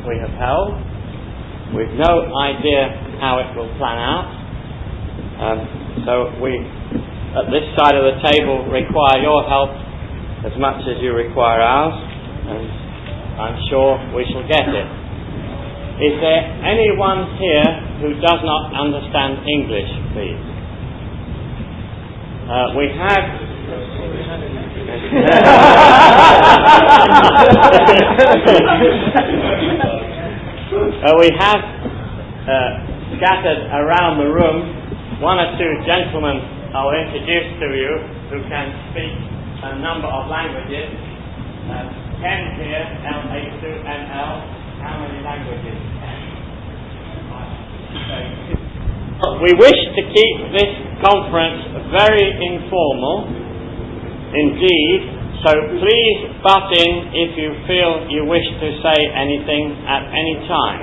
we have held. We've no idea how it will plan out. So we, at this side of the table, require your help as much as you require ours, and I'm sure we shall get it. Is there anyone here who does not understand English, please? We have scattered around the room one or two gentlemen I'll introduce to you who can speak a number of languages. Ken here, L-A-2-N-L. How many languages? We wish to keep this conference very informal indeed, so please butt in if you feel you wish to say anything at any time.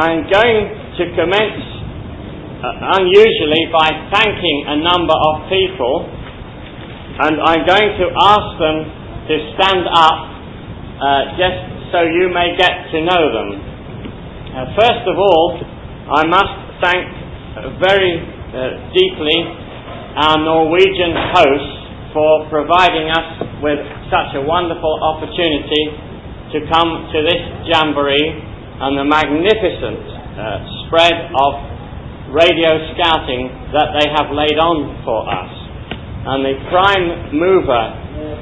I'm going to commence unusually by thanking a number of people, and I'm going to ask them to stand up just so you may get to know them. First of all, I must thank very deeply our Norwegian hosts for providing us with such a wonderful opportunity to come to this jamboree and the magnificent spread of radio scouting that they have laid on for us. And the prime mover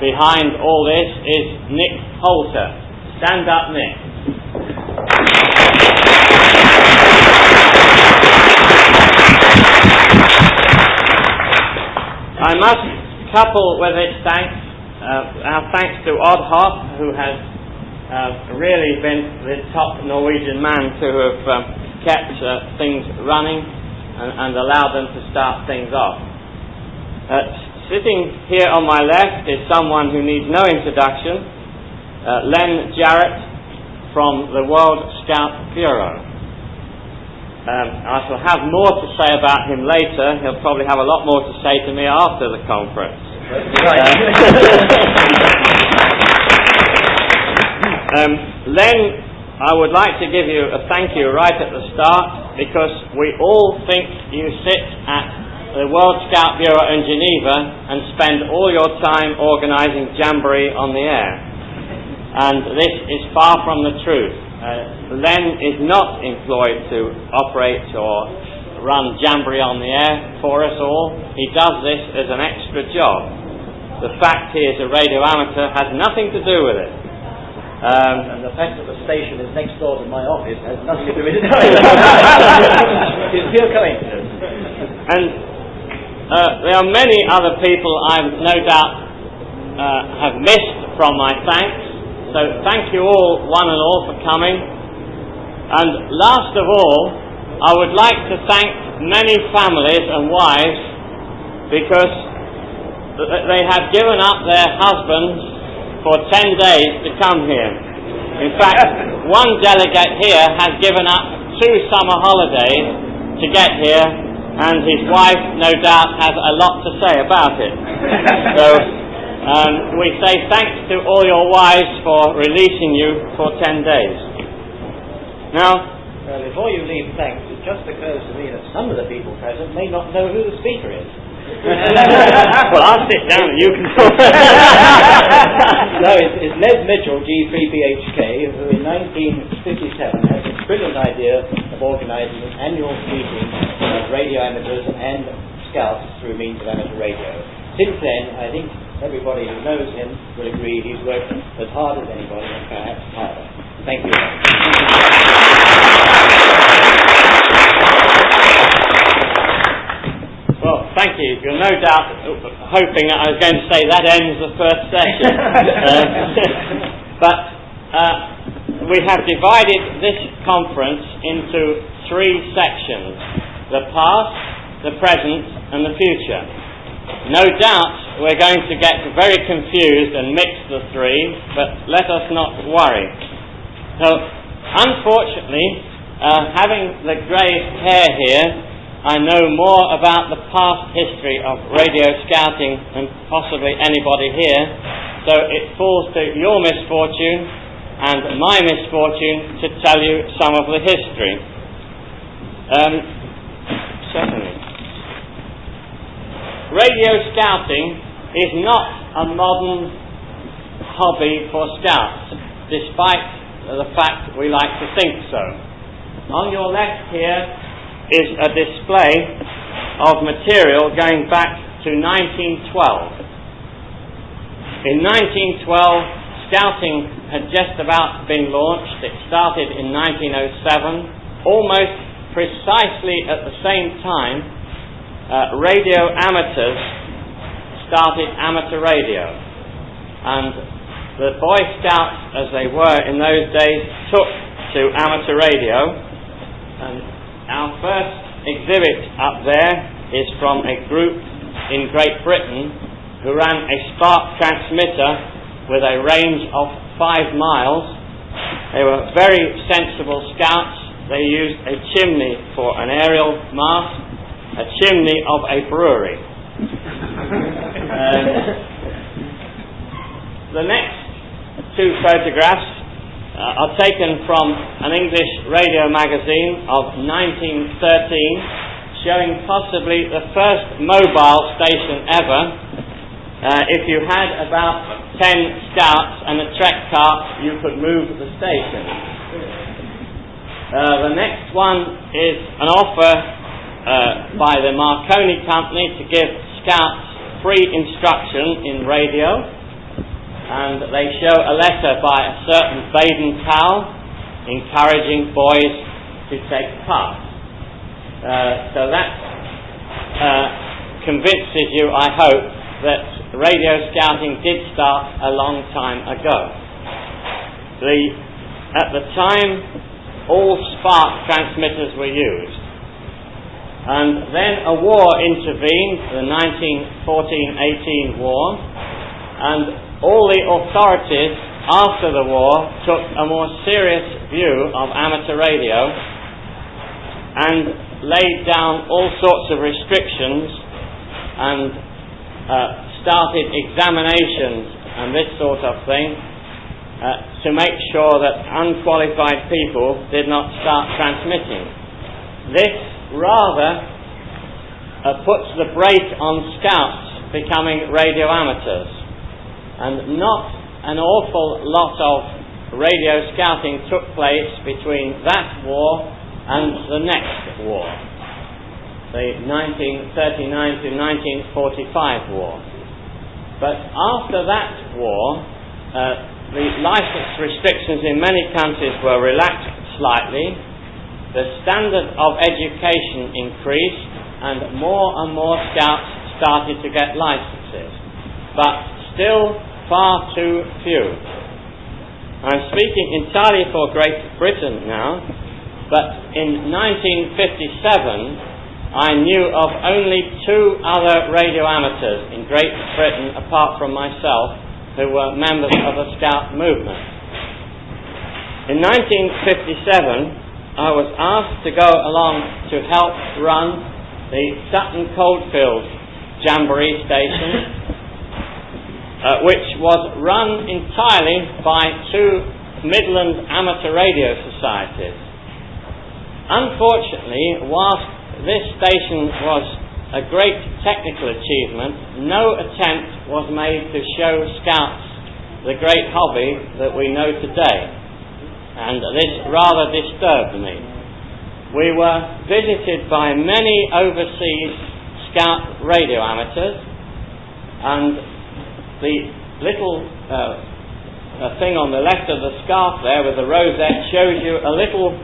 behind all this is Nick Holter. Stand up, Nick. I must couple with its thanks, our thanks to Odd Hoff, who has really been the top Norwegian man to have kept things running and allowed them to start things off. Sitting here on my left is someone who needs no introduction, Len Jarrett from the World Scout Bureau. I shall have more to say about him later. He'll probably have a lot more to say to me after the conference. Len, I would like to give you a thank you right at the start, because we all think you sit at the World Scout Bureau in Geneva and spend all your time organising Jamboree on the air. And this is far from the truth. Len is not employed to operate or run Jamboree on the air for us all. He does this as an extra job. The fact he is a radio amateur has nothing to do with it. And the fact that the station is next door to my office has nothing to do with it. It's pure coincidence. And there are many other people I no doubt have missed from my thanks. So thank you all, one and all, for coming. And last of all, I would like to thank many families and wives, because they have given up their husbands for 10 days to come here. In fact, one delegate here has given up 2 summer holidays to get here, and his wife, no doubt, has a lot to say about it. So we say thanks to all your wives for releasing you for 10 days. Now, before you leave thanks, it just occurs to me that some of the people present may not know who the speaker is. Well, I'll sit down and you can talk. No, it's Les Mitchell, G3PHK, who in 1957 had this brilliant idea of organising an annual meeting of radio amateurs and scouts through means of amateur radio. Since then, I think everybody who knows him will agree he's worked as hard as anybody, and perhaps harder. Thank you. Well, thank you. You're no doubt hoping that I was going to say that ends the first session. But we have divided this conference into 3 sections: the past, the present, and the future. No doubt we're going to get very confused and mix the 3, but let us not worry. So, unfortunately, having the grey's hair here, I know more about the past history of radio scouting than possibly anybody here, so it falls to your misfortune and my misfortune to tell you some of the history. Certainly. Radio scouting is not a modern hobby for scouts, despite the fact we like to think so. On your left here is a display of material going back to 1912. In 1912, scouting had just about been launched. It started in 1907. Almost precisely at the same time, radio amateurs started amateur radio. And the Boy Scouts, as they were in those days, took to amateur radio. And our first exhibit up there is from a group in Great Britain who ran a spark transmitter with a range of 5 miles. They were very sensible scouts. They used a chimney for an aerial mast, a chimney of a brewery. The next 2 photographs are taken from an English radio magazine of 1913, showing possibly the first mobile station ever. If you had about 10 scouts and a trek cart, you could move the station. The next one is an offer by the Marconi Company to give scouts free instruction in radio, and they show a letter by a certain Baden-Powell encouraging boys to take part. So that convinces you, I hope, that radio scouting did start a long time ago. At the time, all spark transmitters were used. And then a war intervened, the 1914-18 war, and all the authorities after the war took a more serious view of amateur radio and laid down all sorts of restrictions and started examinations and this sort of thing to make sure that unqualified people did not start transmitting. This rather puts the brake on scouts becoming radio amateurs, and not an awful lot of radio scouting took place between that war and the next war, the 1939 to 1945 war. But after that war, the license restrictions in many countries were relaxed slightly, the standard of education increased, and more scouts started to get licenses. But still far too few. I'm speaking entirely for Great Britain now, but in 1957 I knew of only 2 other radio amateurs in Great Britain apart from myself who were members of the Scout movement. In 1957 I was asked to go along to help run the Sutton Coldfield Jamboree station, which was run entirely by 2 Midland amateur radio societies. Unfortunately, whilst this station was a great technical achievement, no attempt was made to show scouts the great hobby that we know today, and this rather disturbed me. We were visited by many overseas scout radio amateurs, and the little thing on the left of the scarf there with the rosette shows you a little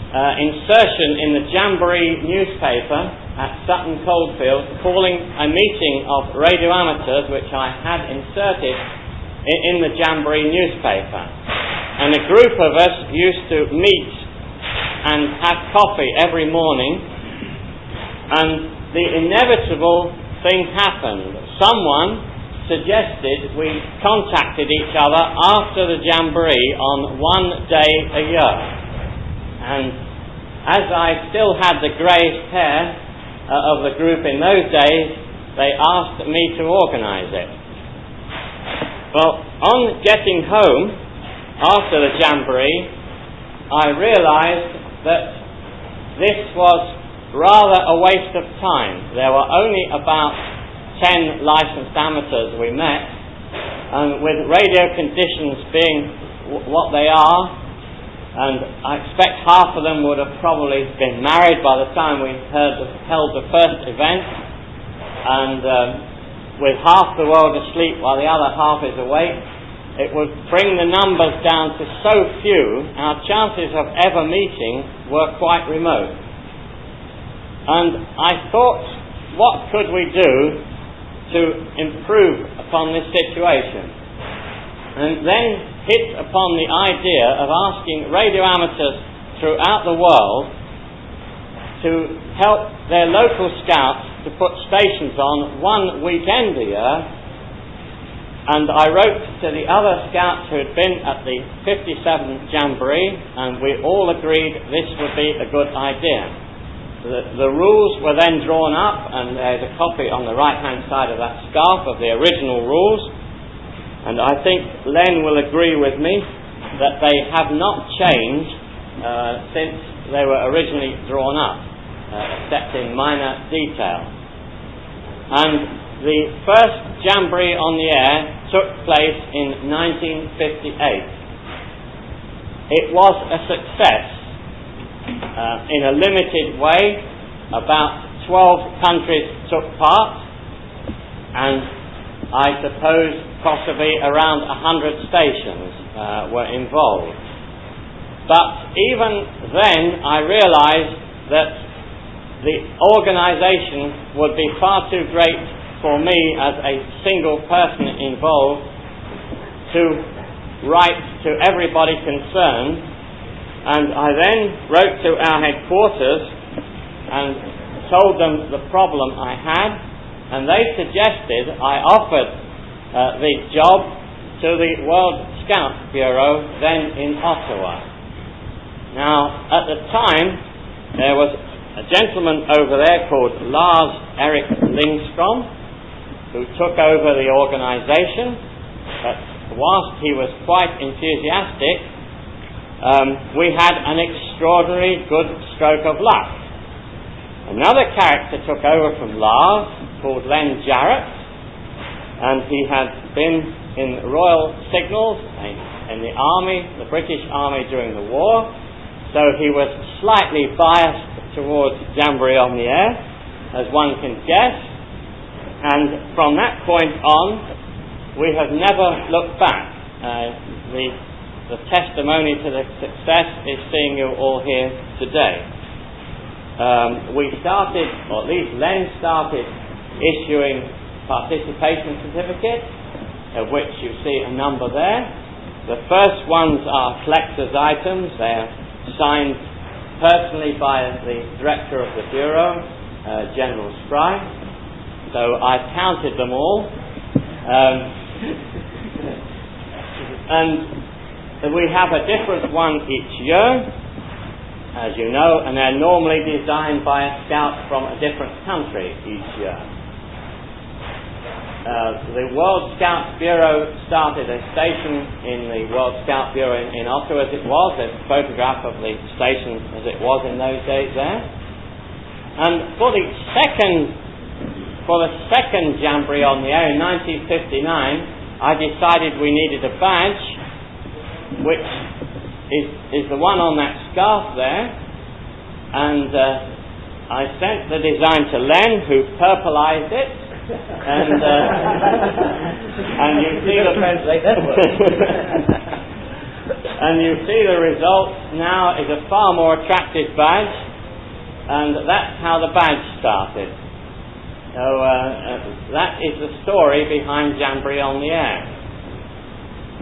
insertion in the Jamboree newspaper at Sutton Coldfield calling a meeting of radio amateurs, which I had inserted in the Jamboree newspaper. And a group of us used to meet and have coffee every morning, and the inevitable thing happened. Someone suggested we contacted each other after the Jamboree on one day a year. And as I still had the greyish hair of the group in those days, they asked me to organise it. Well, on getting home, after the Jamboree, I realised that this was rather a waste of time. There were only about 10 licensed amateurs we met, and with radio conditions being what they are, and I expect half of them would have probably been married by the time we held the first event, and with half the world asleep while the other half is awake, it would bring the numbers down to so few, our chances of ever meeting were quite remote. And I thought, what could we do to improve upon this situation? And then hit upon the idea of asking radio amateurs throughout the world to help their local scouts to put stations on one weekend a year. And I wrote to the other scouts who had been at the 57th Jamboree, and we all agreed this would be a good idea. The rules were then drawn up, and there's a copy on the right-hand side of that scarf of the original rules, and I think Len will agree with me that they have not changed since they were originally drawn up, except in minor detail. And the first Jamboree on the Air took place in 1958. It was a success in a limited way. About 12 countries took part, and I suppose possibly around 100 stations were involved. But even then I realised that the organisation would be far too great for me as a single person involved to write to everybody concerned, and I then wrote to our headquarters and told them the problem I had, and they suggested I offered the job to the World Scout Bureau then in Ottawa. Now, at the time, there was a gentleman over there called Lars Erik Lindstrom, who took over the organisation, but whilst he was quite enthusiastic, we had an extraordinary good stroke of luck. Another character took over from Lars, called Len Jarrett, and he had been in Royal Signals, in the Army, the British Army during the war, so he was slightly biased towards Jamboree on the Air, as one can guess. And from that point on, we have never looked back. The testimony to the success is seeing you all here today. We started, or at least Len started, issuing participation certificates, of which you see a number there. The first ones are collector's items. They're signed personally by the director of the Bureau, General Spry. So I counted them all. And we have a different one each year, as you know, and they're normally designed by a scout from a different country each year. The World Scout Bureau started a station in the World Scout Bureau in Ottawa as it was. There's a photograph of the station as it was in those days there. And for the second Jamboree on the Air in 1959, I decided we needed a badge, which is the one on that scarf there, and I sent the design to Len, who purpleized it, and you see and you see the result now is a far more attractive badge, and that's how the badge started. So that is the story behind Jamboree on the Air.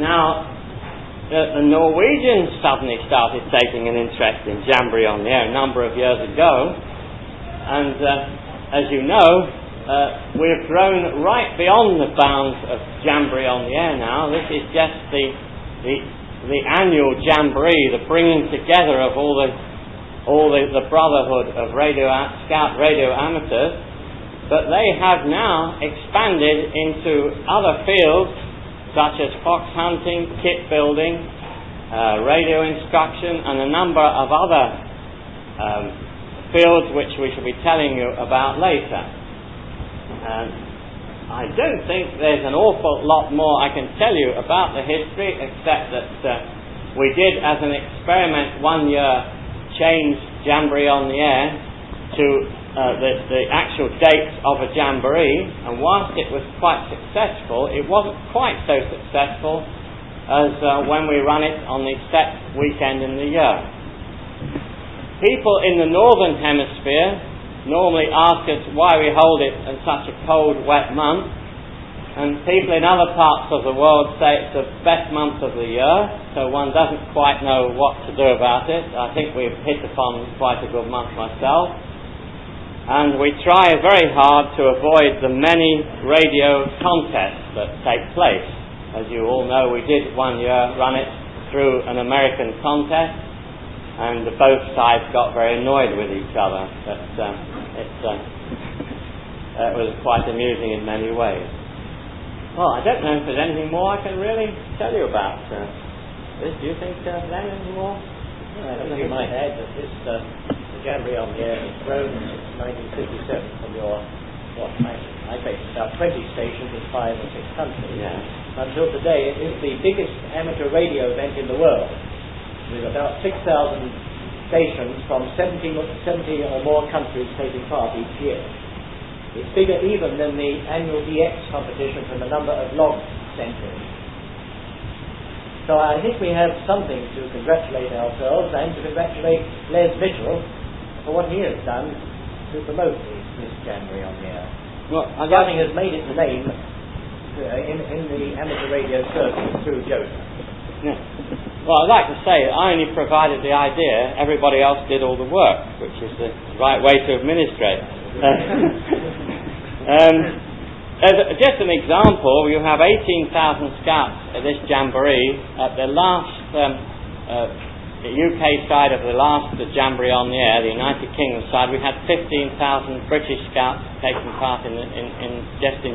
Now, the Norwegians suddenly started taking an interest in Jamboree on the Air a number of years ago, and as you know, we've grown right beyond the bounds of Jamboree on the Air now. This is just the annual Jamboree, the bringing together of all the brotherhood of scout radio amateurs. But they have now expanded into other fields such as fox hunting, kit building, radio instruction, and a number of other fields which we shall be telling you about later. I don't think there's an awful lot more I can tell you about the history, except that we did, as an experiment 1 year, change Jamboree on the Air to the actual dates of a jamboree, and whilst it was quite successful, it wasn't quite so successful as when we run it on the set weekend in the year. People in the northern hemisphere normally ask us why we hold it in such a cold, wet month, and people in other parts of the world say it's the best month of the year, so one doesn't quite know what to do about it. I think we've hit upon quite a good month myself, and we try very hard to avoid the many radio contests that take place. As you all know, we did 1 year run it through an American contest, and both sides got very annoyed with each other, but it was quite amusing in many ways. Well, I don't know if there's anything more I can really tell you about this. Do you think there's anything more? I think you might add that this the Jamboree on the Air has grown since 1957 from your, I think about 20 stations in 5 or 6 countries. Yeah. Until today, it is the biggest amateur radio event in the world, with about 6,000 stations from 70 or more countries taking part each year. It's bigger even than the annual DX competition from the number of log centres. So I think we have something to congratulate ourselves and to congratulate Les Mitchell for what he has done to promote this Jamboree on the Air. Well, Scouting has made its name in the amateur radio circuit through JOTA. Yeah. Well, I'd like to say I only provided the idea, everybody else did all the work, which is the right way to administrate. Just an example, you have 18,000 scouts at this Jamboree. At the last the UK side of the last Jamboree on the Air, the United Kingdom side, we had 15,000 British scouts taking part in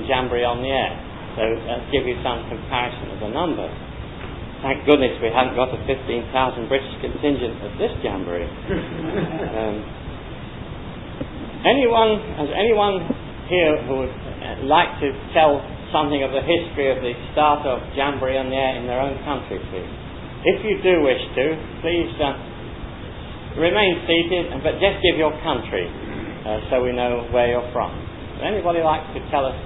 Jamboree on the Air. So that'll give you some comparison of the numbers. Thank goodness we haven't got a 15,000 British contingent at this Jamboree. Has anyone here who would like to tell something of the history of the start of Jamboree on the Air in their own country, please? If you do wish to, please remain seated, but just give your country so we know where you're from. Would anybody like to tell us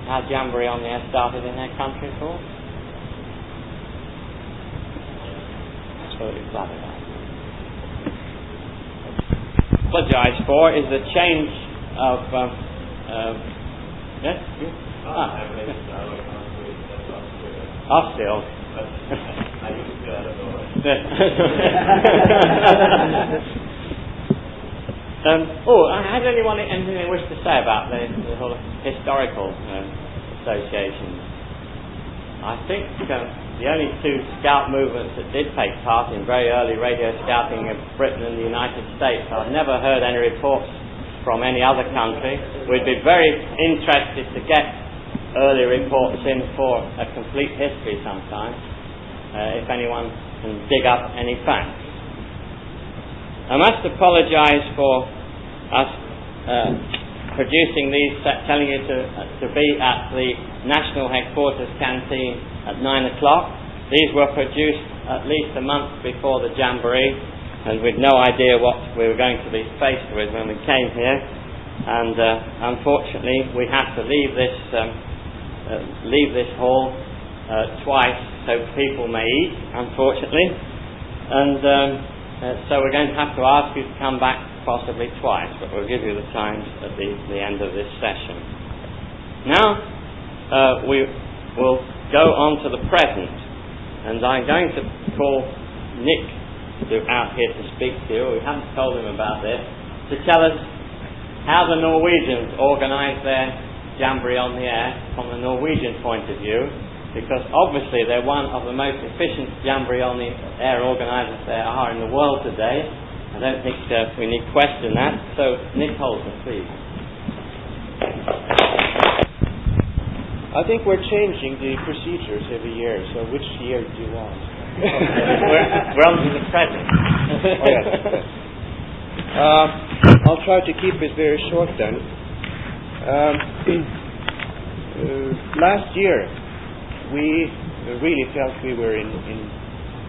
how Jamboree on the Air started in their country at all? Absolutely glad of that. Apologise for is the change of yes? Still. Has anyone anything they wish to say about the whole historical association? I think the only two scout movements that did take part in very early radio scouting are Britain and the United States. I've never heard any reports from any other country. We'd be very interested to get early reports in for a complete history sometime, if anyone can dig up any facts. I must apologise for us producing these, telling you to be at the National Headquarters Canteen at 9 o'clock. These were produced at least a month before the Jamboree, and we'd no idea what we were going to be faced with when we came here, and unfortunately we had to leave this hall twice so people may eat, unfortunately, and so we're going to have to ask you to come back possibly twice, but we'll give you the times at the end of this session. Now we will go on to the present, and I'm going to call Nick out here to speak to you. We haven't told him about this, to tell us how the Norwegians organise their Jamboree on the Air from the Norwegian point of view, because obviously they're one of the most efficient Jamboree on the Air organisers there are in the world today. I don't think we need question that. So, Nick Holton, please. I think we're changing the procedures every year, so which year do you want? We're on to the present. Oh, yes. I'll try to keep it very short then. Last year, we really felt we were in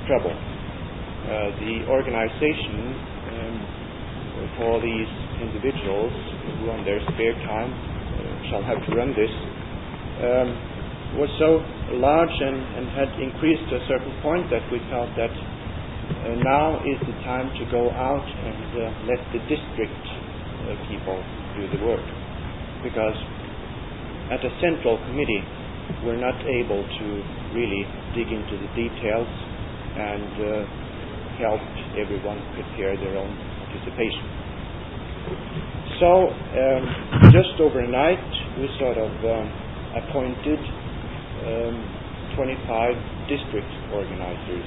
trouble. The organization for these individuals who on their spare time shall have to run this was so large and had increased to a certain point that we felt that now is the time to go out and let the district people do the work, because at a central committee we're not able to really dig into the details and help everyone prepare their own participation. So just overnight we sort of appointed 25 district organizers.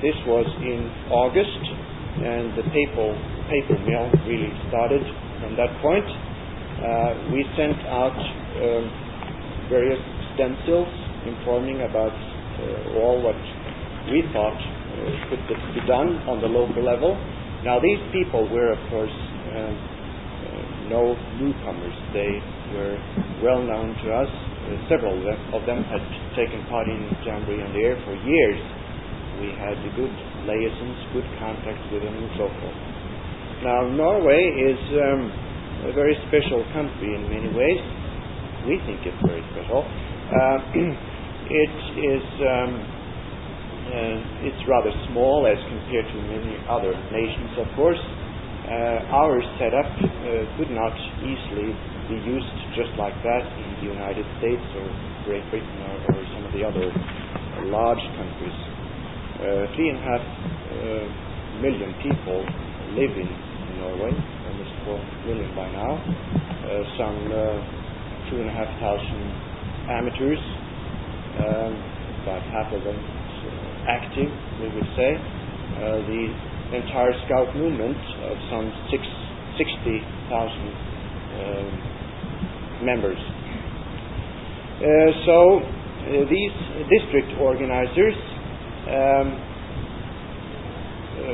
This was in August, and the paper mill really started from that point. We sent out various stencils informing about all what we thought could be done on the local level. Now these people were, of course, no newcomers. They were well known to us. Several of them had taken part in Jamboree on the Air for years. We had good liaisons, good contacts with them and so forth. Now Norway is a very special country in many ways. We think it's very special. It's rather small as compared to many other nations, of course. Our setup could not easily be used just like that in the United States or Great Britain or some of the other large countries. 3.5 million people live in Norway, almost 4 million by now. Some 2,500 amateurs, about half of them active, we would say. The entire scout movement of some 60,000 members. So these district organizers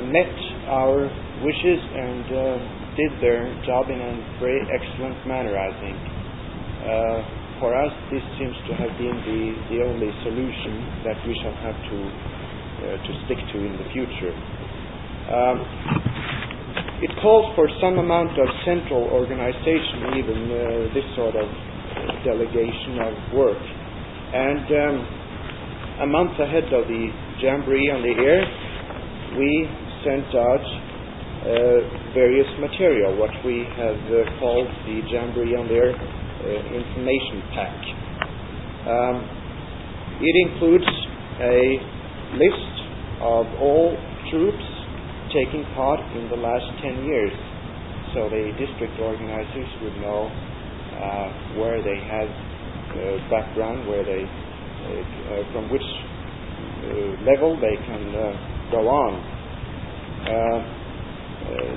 met our wishes and did their job in a very excellent manner, I think. For us, this seems to have been the only solution that we shall have to stick to in the future. It calls for some amount of central organization, even this sort of delegation of work. And a month ahead of the Jamboree on the Air, we sent out various material, what we have called the Jamboree on the Air information pack. It includes a list of all troops taking part in the last 10 years, so the district organizers would know where they have background, where they from which level they can go on.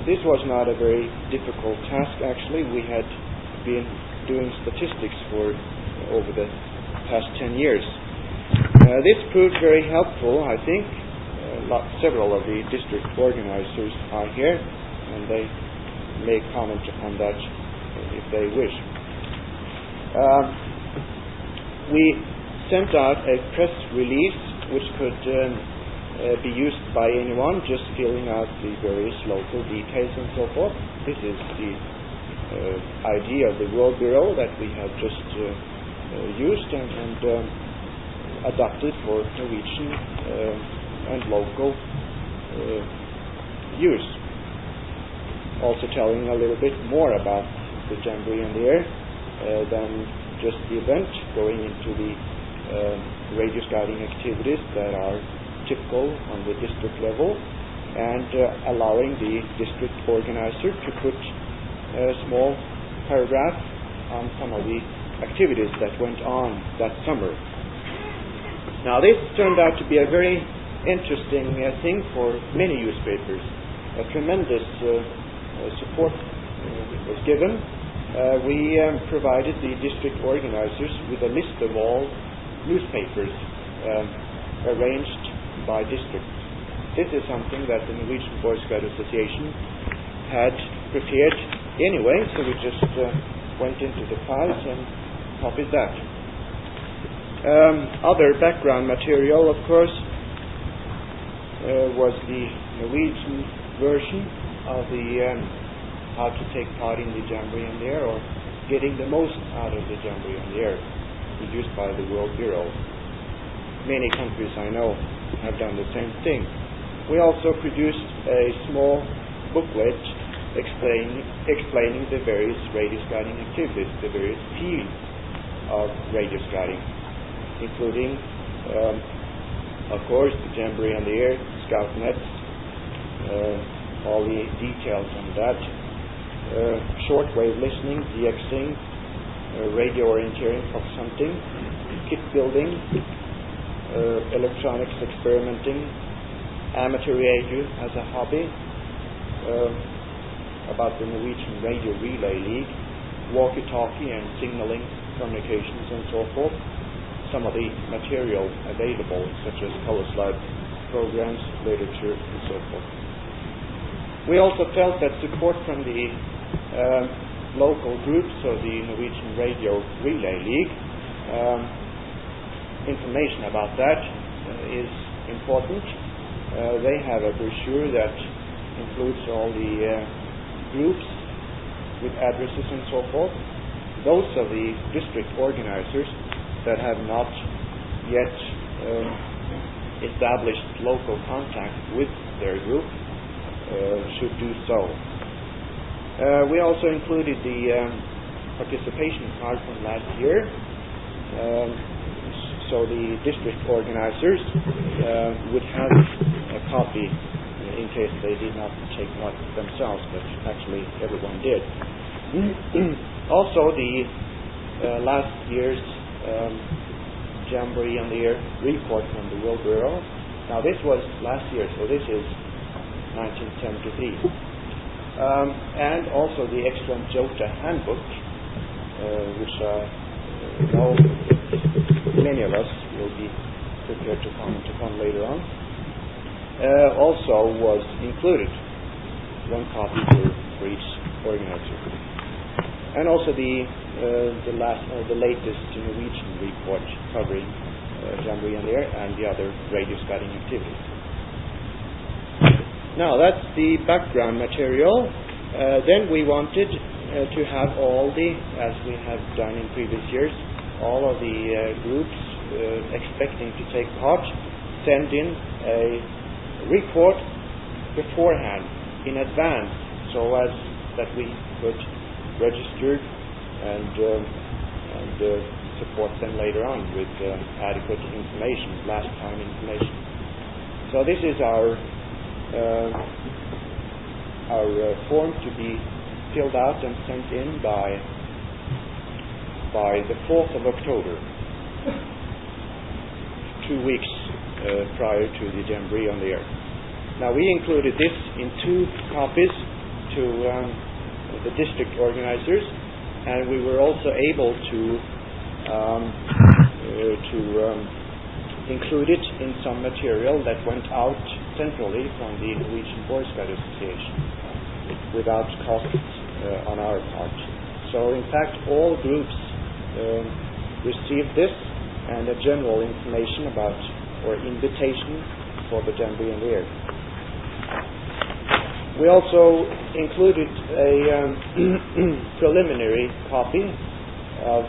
This was not a very difficult task, actually. We had been doing statistics for over the past 10 years. This proved very helpful, I think. Several of the district organizers are here, and they may comment upon that if they wish. We sent out a press release which could be used by anyone, just filling out the various local details and so forth. This is the idea of the World Bureau that we have just used and adopted for Norwegian and local use. Also telling a little bit more about the Jamboree on the Air than just the event, going into the radio scouting activities that are typical on the district level, and allowing the district organizer to put a small paragraph on some of the activities that went on that summer. Now this turned out to be a very interesting thing for many newspapers. A tremendous support was given. We provided the district organizers with a list of all newspapers arranged by district. This is something that the Norwegian Boy Scout Association had prepared anyway, so we just went into the files and copied that. Other background material, of course, was the Norwegian version of the how to take part in the Jamboree in the Air, or getting the most out of the Jamboree in the Air, produced by the World Bureau. Many countries I know have done the same thing. We also produced a small booklet explaining the various radio scouting activities, the various fields of radio scouting, including, of course, the Jamboree on the Air, Scout Nets, all the details on that, shortwave listening, DXing, radio orienteering, fox hunting, kit building, electronics experimenting, amateur radio as a hobby, about the Norwegian Radio Relay League, walkie-talkie and signaling communications and so forth, some of the material available such as color slide programs, literature and so forth. We also felt that support from the local groups of the Norwegian Radio Relay League, information about that is important. They have a brochure that includes all the groups with addresses and so forth. Those of the district organizers that have not yet established local contact with their group should do so. We also included the participation card from last year, so the district organizers would have a copy in case they did not take part themselves, but actually everyone did. Also, the last year's Jamboree on the Air report from the World Bureau. Now, this was last year, so this is 1973. And also the excellent JOTA handbook, which many of us will be prepared to comment upon later on, also was included, one copy for each organizer. And also the latest Norwegian report covering Jamboree on the Air and the other radio scouting activities. Now, that's the background material. Then we wanted to have all the, as we have done in previous years, all of the groups expecting to take part send in a report beforehand, in advance, so as that we could register and support them later on with adequate information, last time information. So this is our form to be filled out and sent in by the 4th of October, 2 weeks prior to the Jamboree on the Air. Now, we included this in 2 copies to the district organizers, and we were also able to include it in some material that went out centrally from the Norwegian Boy Scout Association without cost on our part. So, in fact, all groups received this and a general information about, or invitation for the Jamboree on the Air. We also included a preliminary copy of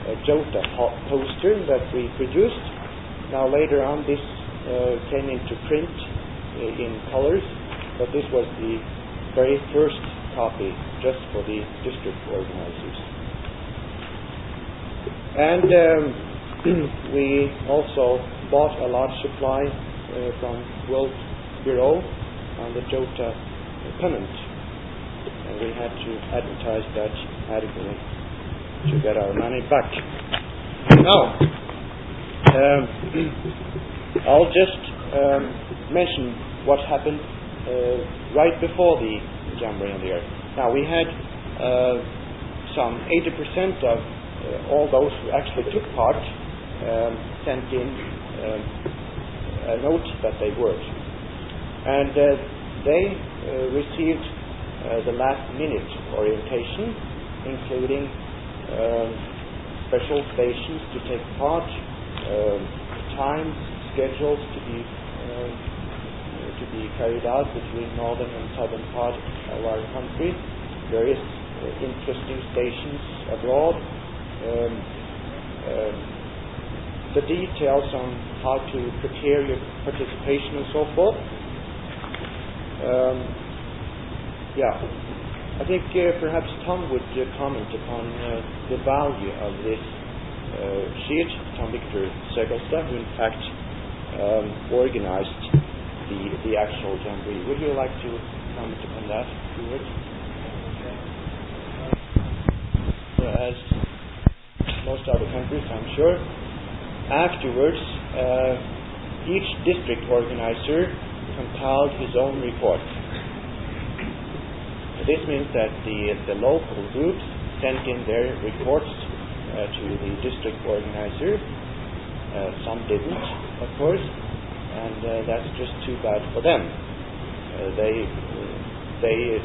a JOTA poster that we produced. Now, later on, this came into print in colors, but this was the very first copy just for the district organizers. And we also bought a large supply from World Bureau on the JOTA pennant, and we had to advertise that adequately to get our money back. Now, I'll just mention what happened right before the Jamboree on the Air. Now, we had some 80% of all those who actually took part sent in note that they worked. And they received the last-minute orientation, including special stations to take part, times, schedules to be carried out between northern and southern part of our country, various interesting stations abroad, the details on how to prepare your participation and so forth. I think perhaps Tom would comment upon the value of this sheet, Tom Victor Segelstad, who in fact organized the actual jamboree. Would you like to comment upon that, if you would? As most other countries, I'm sure, afterwards each district organizer compiled his own report. This means that the local groups sent in their reports to the district organizer. Some didn't, of course, and that's just too bad for them. They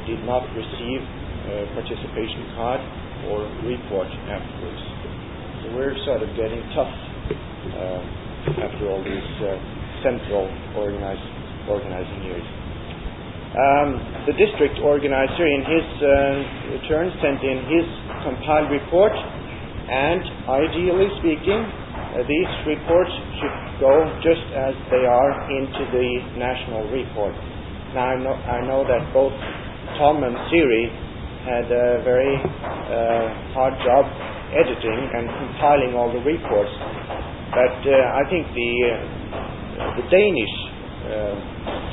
did not receive a participation card or report afterwards. So we're sort of getting tough after all these central organizing years. The district organizer in his turn sent in his compiled report, and ideally speaking, these reports should go just as they are into the national report. Now I know that both Tom and Siri had a very hard job editing and compiling all the reports, but I think the Danish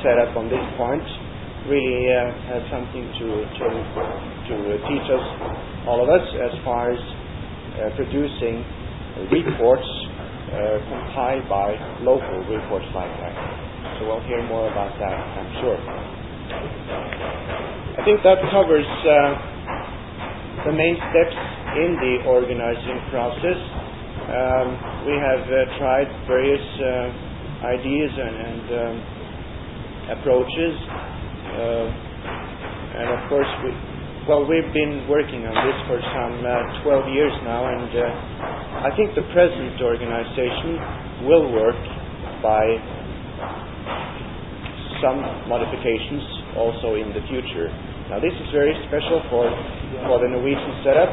setup on this point really has something to teach us, all of us, as far as producing reports compiled by local reports like that. So we'll hear more about that, I'm sure. I think that covers the main steps in the organizing process. We have tried various ideas and approaches. And of course, we've been working on this for some 12 years now, and I think the present organization will work by some modifications also in the future. Now, this is very special for the Norwegian setup.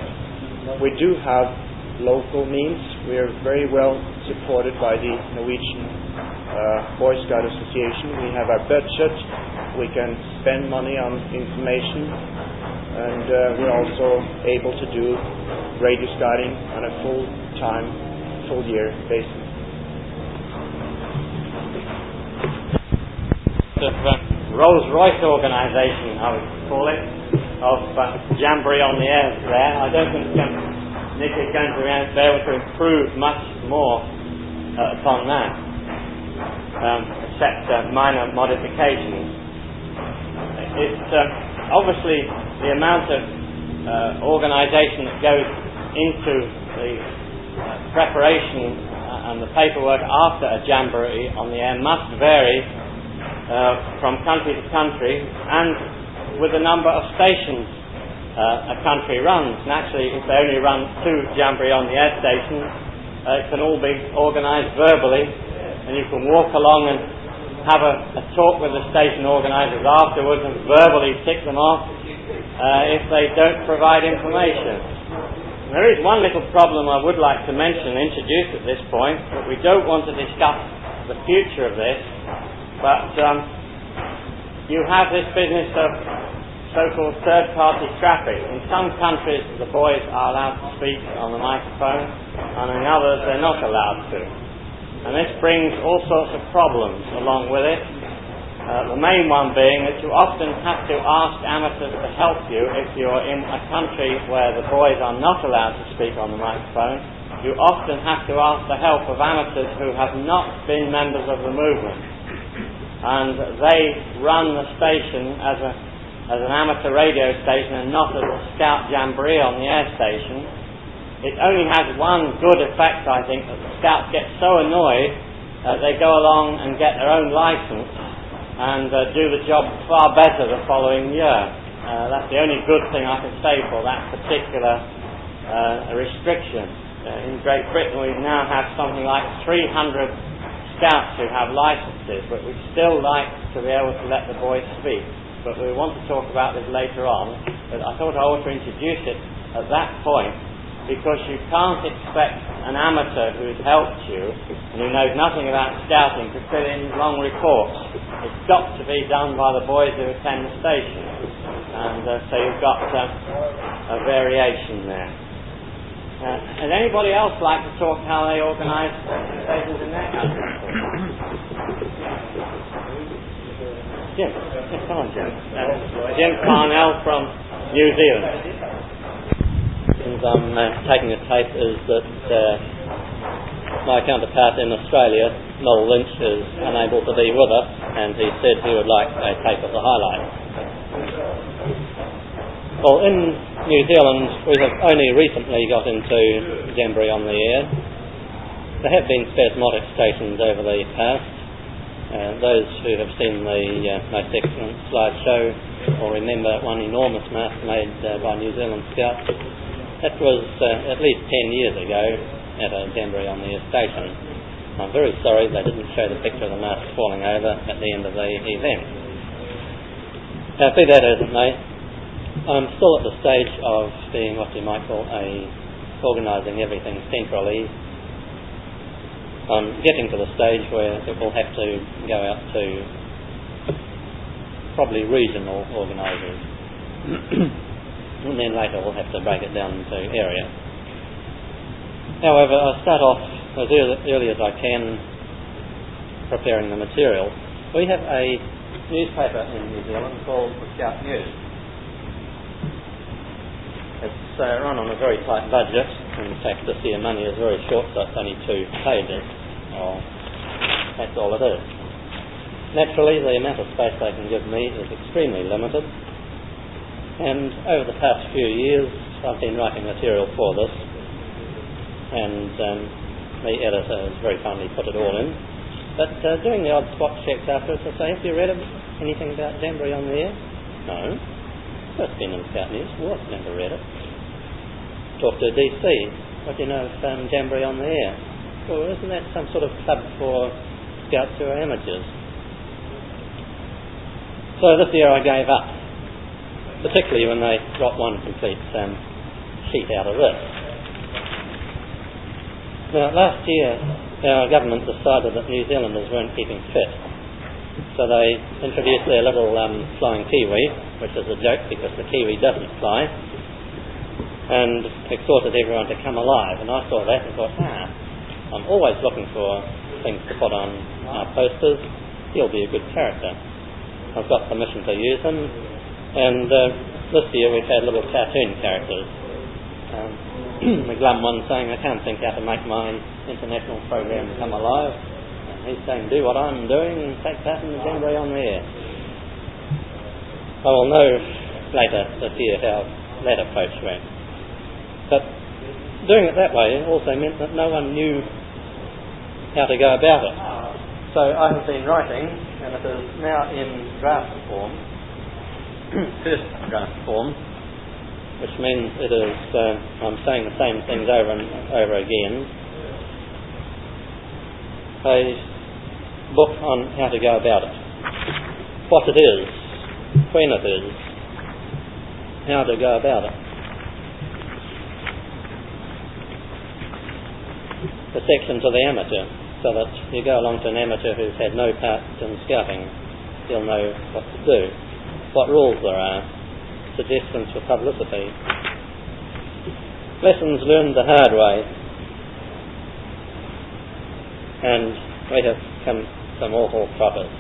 We do have local means. We are very well supported by the Norwegian Boy Scout Association. We have our budget. We can spend money on information, and we're also able to do radio scouting on a full-time, full-year basis. Rolls-Royce organisation, I would call it, of Jamboree on the Air there. I don't think Nick is going to be able to improve much more upon that, except minor modifications. It's obviously the amount of organisation that goes into the preparation and the paperwork after a jamboree on the air must vary from country to country, and with the number of stations a country runs. Naturally, if they only run 2 jamboree on the air stations, it can all be organised verbally, and you can walk along and have a talk with the station organisers afterwards and verbally tick them off if they don't provide information. There is one little problem I would like to mention and introduce at this point, but we don't want to discuss the future of this, but you have this business of so-called third-party traffic. In some countries the boys are allowed to speak on the microphone, and in others they're not allowed to. And this brings all sorts of problems along with it. The main one being that you often have to ask amateurs to help you if you're in a country where the boys are not allowed to speak on the microphone. You often have to ask the help of amateurs who have not been members of the movement. And they run the station as an amateur radio station and not as a scout jamboree on the air station. It only has one good effect, I think, that the scouts get so annoyed they go along and get their own license and do the job far better the following year. That's the only good thing I can say for that particular restriction. In Great Britain we now have something like 300 scouts who have licenses, but we'd still like to be able to let the boys speak. But we want to talk about this later on, but I thought I ought to introduce it at that point, because you can't expect an amateur who's helped you and who knows nothing about scouting to fill in long reports. It's got to be done by the boys who attend the station, and so you've got a variation there. And anybody else like to talk how they organise stations in their country? Jim, come on, Jim. Jim Parnell from New Zealand. And I'm taking a tape is that my counterpart in Australia, Noel Lynch, is unable to be with us, and he said he would like a tape of the highlights. Well, in New Zealand, we have only recently got into Jamboree on the Air. There have been spasmodic stations over the past. Those who have seen the most excellent slideshow will remember one enormous mast made by New Zealand Scouts. That was at least 10 years ago at a Jamboree on the Air station. I'm very sorry they didn't show the picture of the mast falling over at the end of the event. Be that as it may, I'm still at the stage of being what you might call organising everything centrally. I'm getting to the stage where it will have to go out to probably regional organisers. And then later we'll have to break it down into area. However, I'll start off as early as I can preparing the material. We have a newspaper in New Zealand called the Scout News. It's run on a very tight budget. In fact, this year money is very short, so it's only 2 pages. Well, that's all it is. Naturally, the amount of space they can give me is extremely limited. And over the past few years, I've been writing material for this, and the editor has very kindly put it all in. But doing the odd spot checks afterwards, I say, have you read anything about Jamboree on the Air? No. First been in Scout News. What? Never read it. Talk to DC. What do you know of Jamboree on the Air? Well, isn't that some sort of club for scouts who are amateurs? So this year I gave up, particularly when they got one complete sheet out of this. Now, last year our government decided that New Zealanders weren't keeping fit, so they introduced their little flying kiwi, which is a joke because the kiwi doesn't fly, and exhorted everyone to come alive. And I saw that and thought, I'm always looking for things to put on our posters. He'll be a good character. I've got permission to use him, and this year we've had little cartoon characters. The glum one saying, I can't think how to make my international program come alive. And he's saying, do what I'm doing and take part in the Jamboree on the Air. I will know later this year how that approach went. But doing it that way also meant that no one knew how to go about it. So I have been writing, and it is now in draft form, first draft form, which means it is, I'm saying the same things over and over again, a book on how to go about it. What it is, when it is, how to go about it. The section to the amateur, so that you go along to an amateur who's had no part in scouting, he'll know what to do, what rules there are, suggestions for publicity, lessons learned the hard way, and we have come some awful trotters.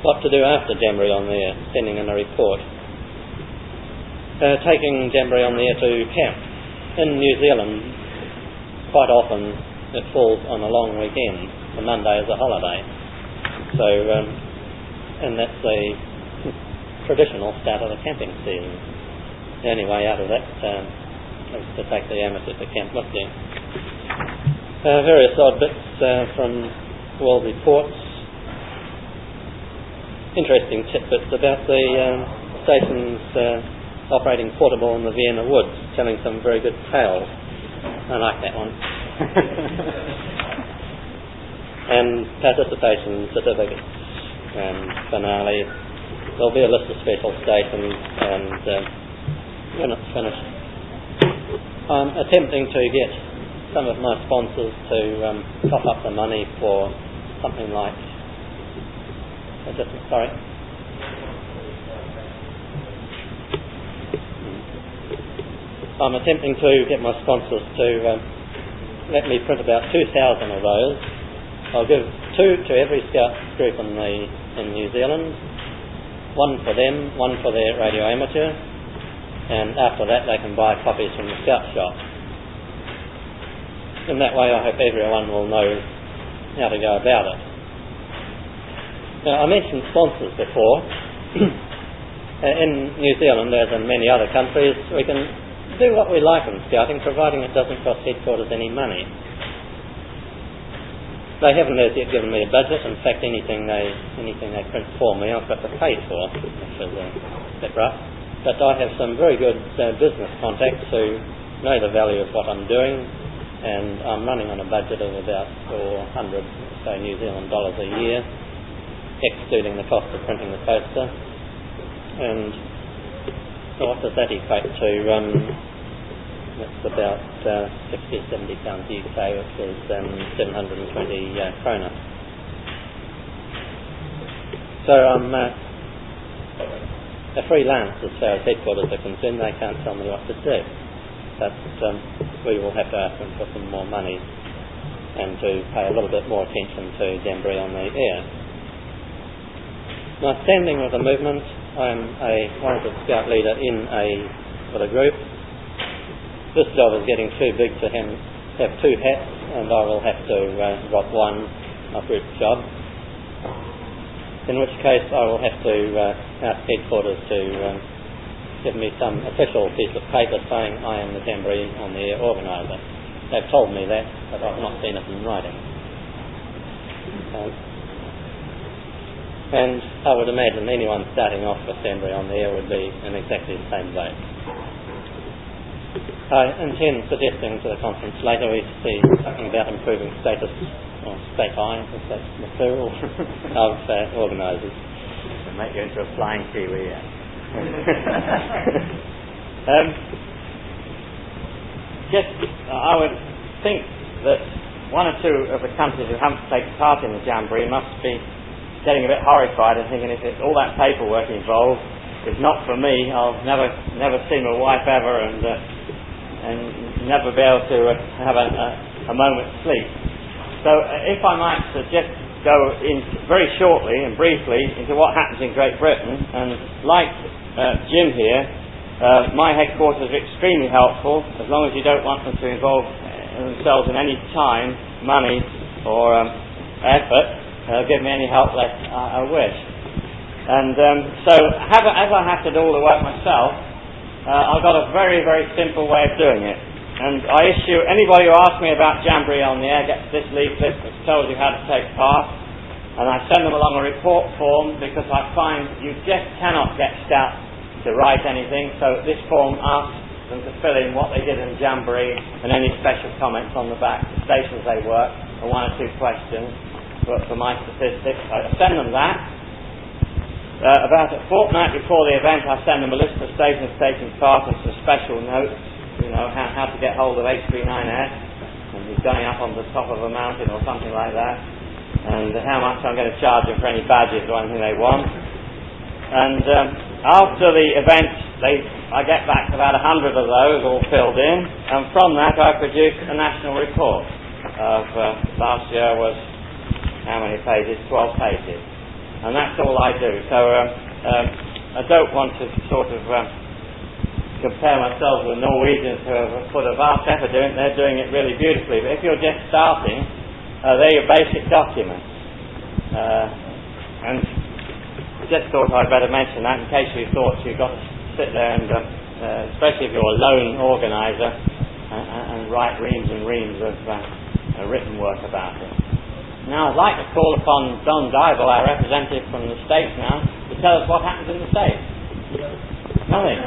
What to do after Jamboree on the Air, sending in a report. Taking Jamboree on the Air to camp. In New Zealand, quite often it falls on a long weekend. The Monday is a holiday. So, and that's the traditional start of the camping season. The only way out of that is to take the amateur to camp with you. Various odd bits from world reports. Interesting tidbits about the stations operating portable in the Vienna woods, telling some very good tales. I like that one. And participation certificates and finale. There'll be a list of special stations, and when it's finished, I'm attempting to get some of my sponsors to top up the money for something like I'm attempting to get my sponsors to let me print about 2,000 of those. I'll give 2 to every scout group in New Zealand, 1 for them, 1 for their radio amateur, and after that they can buy copies from the scout shop. In that way I hope everyone will know how to go about it. Now, I mentioned sponsors before. In New Zealand, as in many other countries, we can do what we like in scouting, providing it doesn't cost headquarters any money. They haven't as yet given me a budget. In fact, anything they print for me, I've got to pay for, which is a bit rough. But I have some very good business contacts who know the value of what I'm doing, and I'm running on a budget of about 400 New Zealand dollars a year, excluding the cost of printing the poster. And so what does that equate to? It's about 60 or 70 pounds UK, which is 720 krona. So I'm a freelance as far as headquarters are concerned. They can't tell me what to do. But we will have to ask them for some more money and to pay a little bit more attention to Jamboree on the air. My standing with the movement, I'm a wanted scout leader with a group. This job is getting too big to have 2 hats, and I will have to drop one, my group job. In which case I will have to ask headquarters to give me some official piece of paper saying I am the Jamboree on the air organiser. They've told me that, but I've not seen it in writing. And I would imagine anyone starting off with Jamboree on the air would be in exactly the same boat. I intend suggesting to the conference later we see something about improving status, or state-I, if that's the plural, of organisers. To make you into a flying Kiwi. I would think that 1 or 2 of the countries who haven't taken part in the Jamboree must be getting a bit horrified and thinking, if it's all that paperwork involved, it's not for me. I'll never see my wife ever, and never be able to have a moment's sleep. So if I might just go in very shortly and briefly into what happens in Great Britain, and like Jim here, my headquarters are extremely helpful, as long as you don't want them to involve themselves in any time, money or effort. Give me any help that I wish. And so as I have to do all the work myself, I've got a very, very simple way of doing it. And I issue, anybody who asks me about Jamboree on the air gets this leaflet which tells you how to take part, and I send them along a report form, because I find you just cannot get scouts to write anything, so this form asks them to fill in what they did in Jamboree and any special comments on the back, the stations they work, or 1 or 2 questions for my statistics. I send them that. About a fortnight before the event, I send them a list of stations taking part and some special notes, how to get hold of H39S, and he's going up on the top of a mountain or something like that, and how much I'm going to charge them for any badges or anything they want. And after the event, I get back about 100 of those all filled in, and from that I produce a national report of last year was how many pages? 12 pages. And that's all I do. So I don't want to sort of compare myself with Norwegians who have put a vast effort doing it. They're doing it really beautifully. But if you're just starting, they're your basic documents. And I just thought I'd better mention that in case you thought you've got to sit there and, especially if you're a lone organiser, and write reams and reams of a written work about it. Now I'd like to call upon Don Dybel, our representative from the States now, to tell us what happens in the States. Nothing.